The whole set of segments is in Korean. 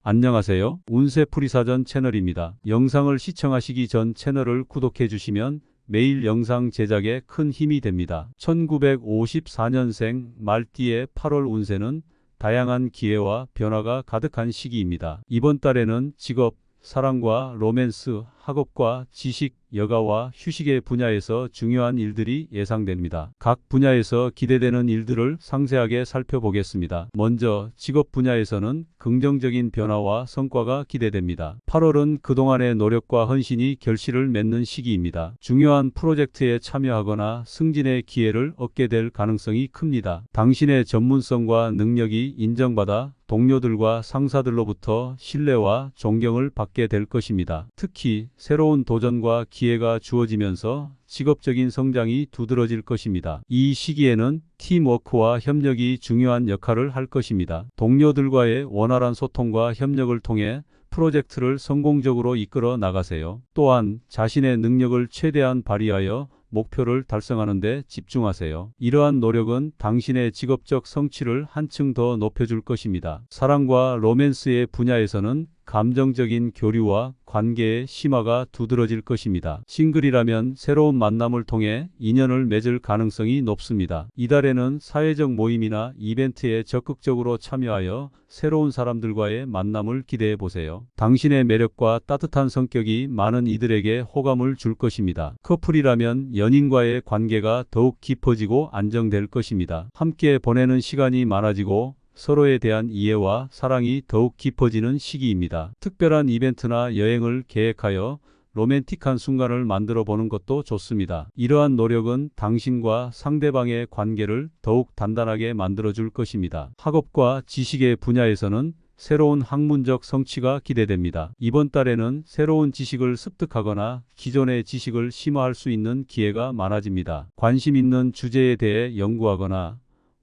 안녕하세요. 운세풀이사전 채널입니다. 영상을 시청하시기 전 채널을 구독해 주시면 매일 영상 제작에 큰 힘이 됩니다. 1954년생 말띠의 8월 운세는 다양한 기회와 변화가 가득한 시기입니다. 이번 달에는 직업, 사랑과 로맨스, 학업과 지식, 여가와 휴식의 분야에서 중요한 일들이 예상됩니다. 각 분야에서 기대되는 일들을 상세하게 살펴보겠습니다. 먼저 직업 분야에서는 긍정적인 변화와 성과가 기대됩니다. 8월은 그동안의 노력과 헌신이 결실을 맺는 시기입니다. 중요한 프로젝트에 참여하거나 승진의 기회를 얻게 될 가능성이 큽니다. 당신의 전문성과 능력이 인정받아 동료들과 상사들로부터 신뢰와 존경을 받게 될 것입니다. 특히 새로운 도전과 기회가 주어지면서 직업적인 성장이 두드러질 것입니다. 이 시기에는 팀워크와 협력이 중요한 역할을 할 것입니다. 동료들과의 원활한 소통과 협력을 통해 프로젝트를 성공적으로 이끌어 나가세요. 또한 자신의 능력을 최대한 발휘하여 목표를 달성하는 데 집중하세요. 이러한 노력은 당신의 직업적 성취를 한층 더 높여줄 것입니다. 사랑과 로맨스의 분야에서는 감정적인 교류와 관계의 심화가 두드러질 것입니다. 싱글이라면 새로운 만남을 통해 인연을 맺을 가능성이 높습니다. 이달에는 사회적 모임이나 이벤트에 적극적으로 참여하여 새로운 사람들과의 만남을 기대해 보세요. 당신의 매력과 따뜻한 성격이 많은 이들에게 호감을 줄 것입니다. 커플이라면 연인과의 관계가 더욱 깊어지고 안정될 것입니다. 함께 보내는 시간이 많아지고 서로에 대한 이해와 사랑이 더욱 깊어지는 시기입니다. 특별한 이벤트나 여행을 계획하여 로맨틱한 순간을 만들어 보는 것도 좋습니다. 이러한 노력은 당신과 상대방의 관계를 더욱 단단하게 만들어 줄 것입니다. 학업과 지식의 분야에서는 새로운 학문적 성취가 기대됩니다. 이번 달에는 새로운 지식을 습득하거나 기존의 지식을 심화할 수 있는 기회가 많아집니다. 관심 있는 주제에 대해 연구하거나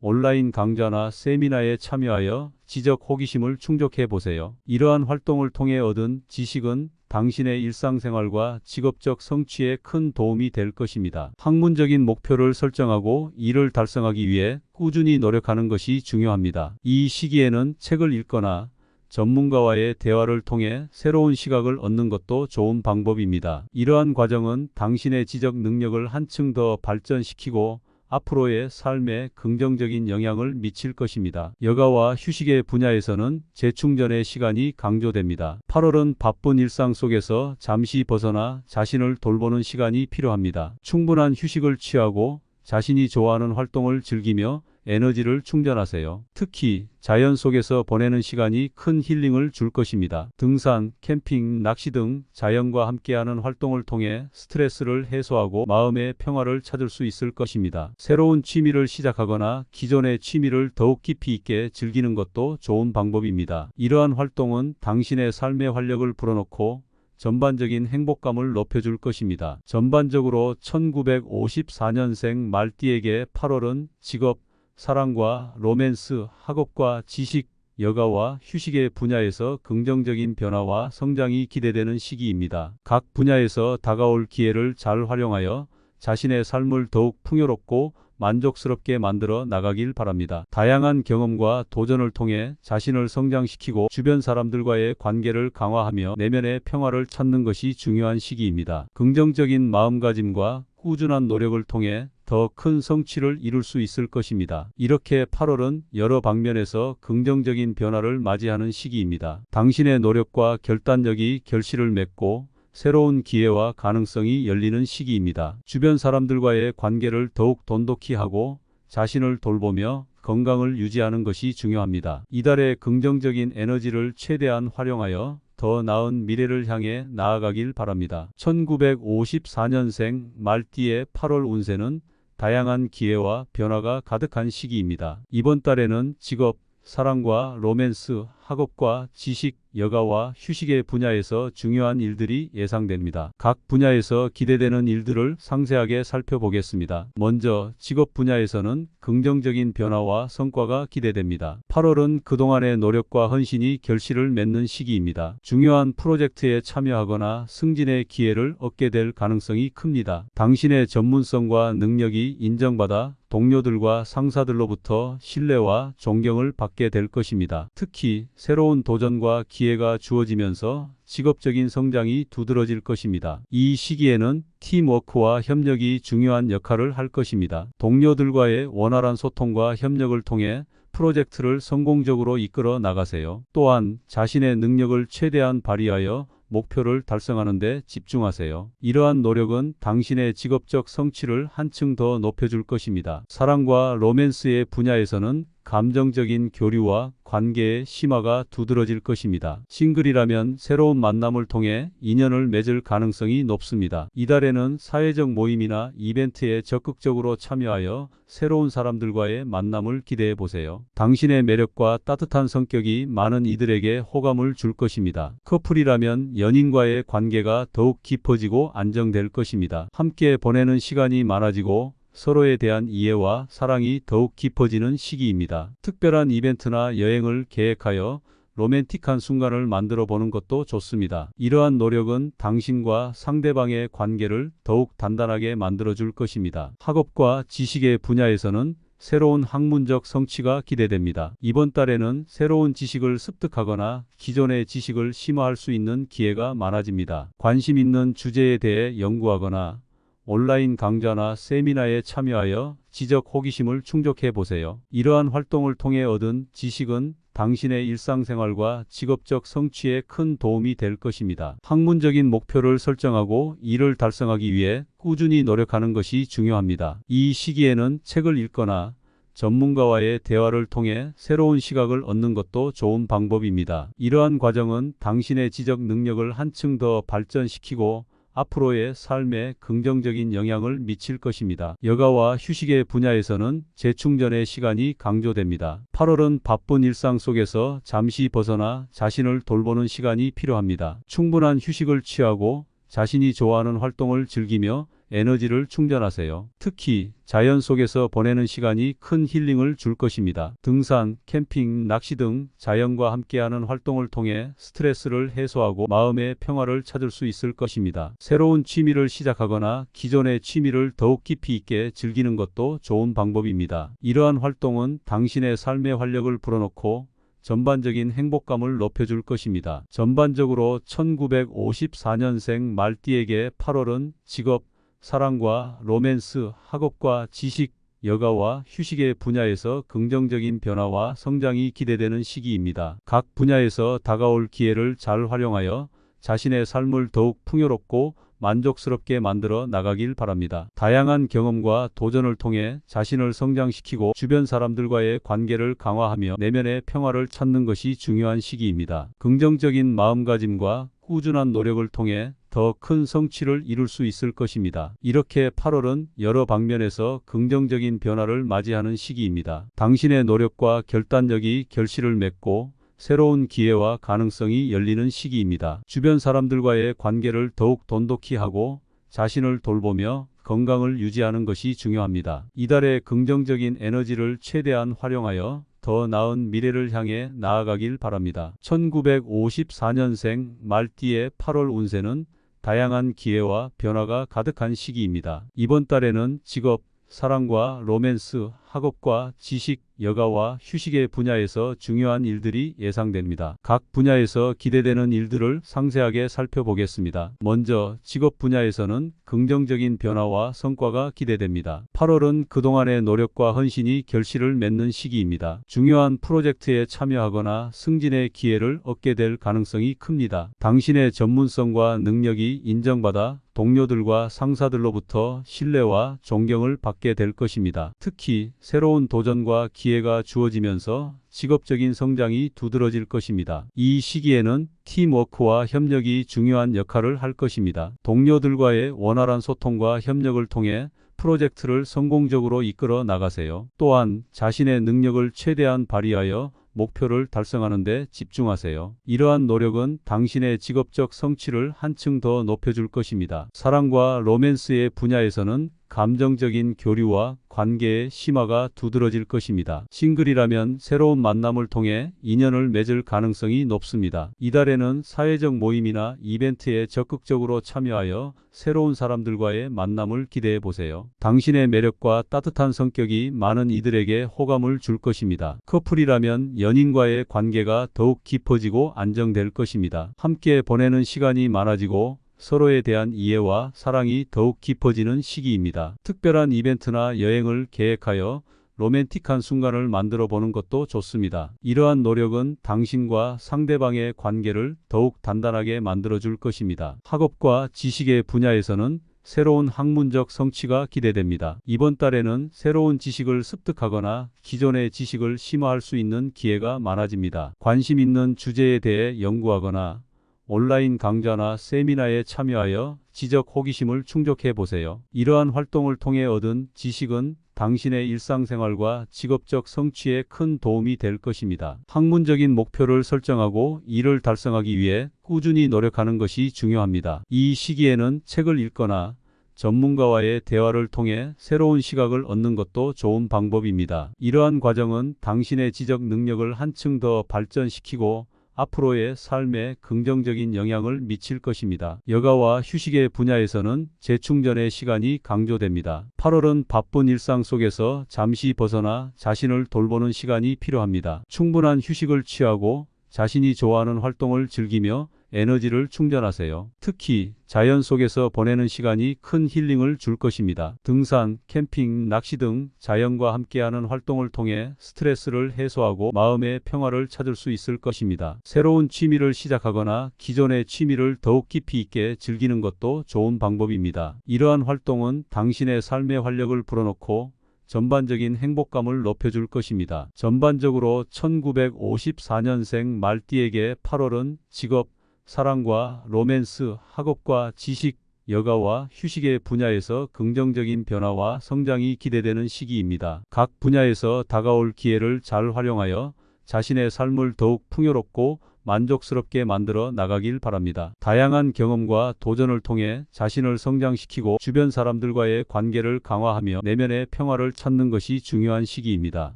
온라인 강좌나 세미나에 참여하여 지적 호기심을 충족해 보세요. 이러한 활동을 통해 얻은 지식은 당신의 일상생활과 직업적 성취에 큰 도움이 될 것입니다. 학문적인 목표를 설정하고 이를 달성하기 위해 꾸준히 노력하는 것이 중요합니다. 이 시기에는 책을 읽거나 전문가와의 대화를 통해 새로운 시각을 얻는 것도 좋은 방법입니다. 이러한 과정은 당신의 지적 능력을 한층 더 발전시키고 앞으로의 삶에 긍정적인 영향을 미칠 것입니다. 여가와 휴식의 분야에서는 재충전의 시간이 강조됩니다. 8월은 바쁜 일상 속에서 잠시 벗어나 자신을 돌보는 시간이 필요합니다. 충분한 휴식을 취하고 자신이 좋아하는 활동을 즐기며 에너지를 충전하세요. 특히 자연 속에서 보내는 시간이 큰 힐링을 줄 것입니다. 등산, 캠핑, 낚시 등 자연과 함께하는 활동을 통해 스트레스를 해소하고 마음의 평화를 찾을 수 있을 것입니다. 새로운 취미를 시작하거나 기존의 취미를 더욱 깊이 있게 즐기는 것도 좋은 방법입니다. 이러한 활동은 당신의 삶의 활력을 불어넣고 전반적인 행복감을 높여줄 것입니다. 전반적으로 1954년생 말띠에게 8월은 직업, 사랑과 로맨스, 학업과 지식, 여가와 휴식의 분야에서 긍정적인 변화와 성장이 기대되는 시기입니다. 각 분야에서 다가올 기회를 잘 활용하여 자신의 삶을 더욱 풍요롭고 만족스럽게 만들어 나가길 바랍니다. 다양한 경험과 도전을 통해 자신을 성장시키고 주변 사람들과의 관계를 강화하며 내면의 평화를 찾는 것이 중요한 시기입니다. 긍정적인 마음가짐과 꾸준한 노력을 통해 더 큰 성취를 이룰 수 있을 것입니다. 이렇게 8월은 여러 방면에서 긍정적인 변화를 맞이하는 시기입니다. 당신의 노력과 결단력이 결실을 맺고 새로운 기회와 가능성이 열리는 시기입니다. 주변 사람들과의 관계를 더욱 돈독히 하고 자신을 돌보며 건강을 유지하는 것이 중요합니다. 이달의 긍정적인 에너지를 최대한 활용하여 더 나은 미래를 향해 나아가길 바랍니다. 1954년생 말띠의 8월 운세는 다양한 기회와 변화가 가득한 시기입니다. 이번 달에는 직업, 사랑과 로맨스, 학업과 지식, 여가와 휴식의 분야에서 중요한 일들이 예상됩니다. 각 분야에서 기대되는 일들을 상세하게 살펴보겠습니다. 먼저 직업 분야에서는 긍정적인 변화와 성과가 기대됩니다. 8월은 그동안의 노력과 헌신이 결실을 맺는 시기입니다. 중요한 프로젝트에 참여하거나 승진의 기회를 얻게 될 가능성이 큽니다. 당신의 전문성과 능력이 인정받아 동료들과 상사들로부터 신뢰와 존경을 받게 될 것입니다. 특히 새로운 도전과 기회가 주어지면서 직업적인 성장이 두드러질 것입니다. 이 시기에는 팀워크와 협력이 중요한 역할을 할 것입니다. 동료들과의 원활한 소통과 협력을 통해 프로젝트를 성공적으로 이끌어 나가세요. 또한 자신의 능력을 최대한 발휘하여 목표를 달성하는 데 집중하세요. 이러한 노력은 당신의 직업적 성취를 한층 더 높여줄 것입니다. 사랑과 로맨스의 분야에서는 감정적인 교류와 관계의 심화가 두드러질 것입니다. 싱글이라면 새로운 만남을 통해 인연을 맺을 가능성이 높습니다. 이달에는 사회적 모임이나 이벤트에 적극적으로 참여하여 새로운 사람들과의 만남을 기대해 보세요. 당신의 매력과 따뜻한 성격이 많은 이들에게 호감을 줄 것입니다. 커플이라면 연인과의 관계가 더욱 깊어지고 안정될 것입니다. 함께 보내는 시간이 많아지고 서로에 대한 이해와 사랑이 더욱 깊어지는 시기입니다. 특별한 이벤트나 여행을 계획하여 로맨틱한 순간을 만들어 보는 것도 좋습니다. 이러한 노력은 당신과 상대방의 관계를 더욱 단단하게 만들어 줄 것입니다. 학업과 지식의 분야에서는 새로운 학문적 성취가 기대됩니다. 이번 달에는 새로운 지식을 습득하거나 기존의 지식을 심화할 수 있는 기회가 많아집니다. 관심 있는 주제에 대해 연구하거나 온라인 강좌나 세미나에 참여하여 지적 호기심을 충족해 보세요. 이러한 활동을 통해 얻은 지식은 당신의 일상생활과 직업적 성취에 큰 도움이 될 것입니다. 학문적인 목표를 설정하고 이를 달성하기 위해 꾸준히 노력하는 것이 중요합니다. 이 시기에는 책을 읽거나 전문가와의 대화를 통해 새로운 시각을 얻는 것도 좋은 방법입니다. 이러한 과정은 당신의 지적 능력을 한층 더 발전시키고 앞으로의 삶에 긍정적인 영향을 미칠 것입니다. 여가와 휴식의 분야에서는 재충전의 시간이 강조됩니다. 8월은 바쁜 일상 속에서 잠시 벗어나 자신을 돌보는 시간이 필요합니다. 충분한 휴식을 취하고 자신이 좋아하는 활동을 즐기며 에너지를 충전하세요. 특히 자연 속에서 보내는 시간이 큰 힐링을 줄 것입니다. 등산, 캠핑, 낚시 등 자연과 함께하는 활동을 통해 스트레스를 해소하고 마음의 평화를 찾을 수 있을 것입니다. 새로운 취미를 시작하거나 기존의 취미를 더욱 깊이 있게 즐기는 것도 좋은 방법입니다. 이러한 활동은 당신의 삶의 활력을 불어넣고 전반적인 행복감을 높여줄 것입니다. 전반적으로 1954년생 말띠에게 8월은 직업, 사랑과 로맨스, 학업과 지식, 여가와 휴식의 분야에서 긍정적인 변화와 성장이 기대되는 시기입니다. 각 분야에서 다가올 기회를 잘 활용하여 자신의 삶을 더욱 풍요롭고 만족스럽게 만들어 나가길 바랍니다. 다양한 경험과 도전을 통해 자신을 성장시키고 주변 사람들과의 관계를 강화하며 내면의 평화를 찾는 것이 중요한 시기입니다. 긍정적인 마음가짐과 꾸준한 노력을 통해 더 큰 성취를 이룰 수 있을 것입니다. 이렇게 8월은 여러 방면에서 긍정적인 변화를 맞이하는 시기입니다. 당신의 노력과 결단력이 결실을 맺고 새로운 기회와 가능성이 열리는 시기입니다. 주변 사람들과의 관계를 더욱 돈독히 하고 자신을 돌보며 건강을 유지하는 것이 중요합니다. 이달의 긍정적인 에너지를 최대한 활용하여 더 나은 미래를 향해 나아가길 바랍니다. 1954년생 말띠의 8월 운세는 다양한 기회와 변화가 가득한 시기입니다. 이번 달에는 직업, 사랑과 로맨스, 학업과 지식, 여가와 휴식의 분야에서 중요한 일들이 예상됩니다. 각 분야에서 기대되는 일들을 상세하게 살펴보겠습니다. 먼저 직업 분야에서는 긍정적인 변화와 성과가 기대됩니다. 8월은 그동안의 노력과 헌신이 결실을 맺는 시기입니다. 중요한 프로젝트에 참여하거나 승진의 기회를 얻게 될 가능성이 큽니다. 당신의 전문성과 능력이 인정받아 동료들과 상사들로부터 신뢰와 존경을 받게 될 것입니다. 특히 새로운 도전과 기회가 주어지면서 직업적인 성장이 두드러질 것입니다. 이 시기에는 팀워크와 협력이 중요한 역할을 할 것입니다. 동료들과의 원활한 소통과 협력을 통해 프로젝트를 성공적으로 이끌어 나가세요. 또한 자신의 능력을 최대한 발휘하여 목표를 달성하는 데 집중하세요. 이러한 노력은 당신의 직업적 성취를 한층 더 높여줄 것입니다. 사랑과 로맨스의 분야에서는 감정적인 교류와 관계의 심화가 두드러질 것입니다. 싱글이라면 새로운 만남을 통해 인연을 맺을 가능성이 높습니다. 이달에는 사회적 모임이나 이벤트에 적극적으로 참여하여 새로운 사람들과의 만남을 기대해 보세요. 당신의 매력과 따뜻한 성격이 많은 이들에게 호감을 줄 것입니다. 커플이라면 연인과의 관계가 더욱 깊어지고 안정될 것입니다. 함께 보내는 시간이 많아지고 서로에 대한 이해와 사랑이 더욱 깊어지는 시기입니다. 특별한 이벤트나 여행을 계획하여 로맨틱한 순간을 만들어 보는 것도 좋습니다. 이러한 노력은 당신과 상대방의 관계를 더욱 단단하게 만들어 줄 것입니다. 학업과 지식의 분야에서는 새로운 학문적 성취가 기대됩니다. 이번 달에는 새로운 지식을 습득하거나 기존의 지식을 심화할 수 있는 기회가 많아집니다. 관심 있는 주제에 대해 연구하거나 온라인 강좌나 세미나에 참여하여 지적 호기심을 충족해 보세요. 이러한 활동을 통해 얻은 지식은 당신의 일상생활과 직업적 성취에 큰 도움이 될 것입니다. 학문적인 목표를 설정하고 이를 달성하기 위해 꾸준히 노력하는 것이 중요합니다. 이 시기에는 책을 읽거나 전문가와의 대화를 통해 새로운 시각을 얻는 것도 좋은 방법입니다. 이러한 과정은 당신의 지적 능력을 한층 더 발전시키고 앞으로의 삶에 긍정적인 영향을 미칠 것입니다. 여가와 휴식의 분야에서는 재충전의 시간이 강조됩니다. 8월은 바쁜 일상 속에서 잠시 벗어나 자신을 돌보는 시간이 필요합니다. 충분한 휴식을 취하고 자신이 좋아하는 활동을 즐기며 에너지를 충전하세요. 특히 자연 속에서 보내는 시간이 큰 힐링을 줄 것입니다. 등산, 캠핑, 낚시 등 자연과 함께하는 활동을 통해 스트레스를 해소하고 마음의 평화를 찾을 수 있을 것입니다. 새로운 취미를 시작하거나 기존의 취미를 더욱 깊이 있게 즐기는 것도 좋은 방법입니다. 이러한 활동은 당신의 삶의 활력을 불어넣고 전반적인 행복감을 높여줄 것입니다. 전반적으로 1954년생 말띠에게 8월은 직업, 사랑과 로맨스, 학업과 지식, 여가와 휴식의 분야에서 긍정적인 변화와 성장이 기대되는 시기입니다. 각 분야에서 다가올 기회를 잘 활용하여 자신의 삶을 더욱 풍요롭고 만족스럽게 만들어 나가길 바랍니다. 다양한 경험과 도전을 통해 자신을 성장시키고 주변 사람들과의 관계를 강화하며 내면의 평화를 찾는 것이 중요한 시기입니다.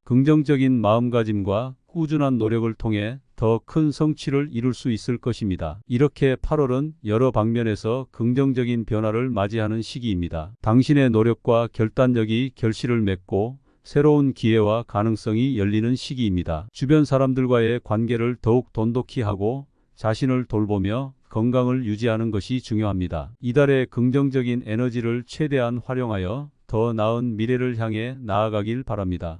긍정적인 마음가짐과 꾸준한 노력을 통해 더 큰 성취를 이룰 수 있을 것입니다. 이렇게 8월은 여러 방면에서 긍정적인 변화를 맞이하는 시기입니다. 당신의 노력과 결단력이 결실을 맺고 새로운 기회와 가능성이 열리는 시기입니다. 주변 사람들과의 관계를 더욱 돈독히 하고 자신을 돌보며 건강을 유지하는 것이 중요합니다. 이달의 긍정적인 에너지를 최대한 활용하여 더 나은 미래를 향해 나아가길 바랍니다.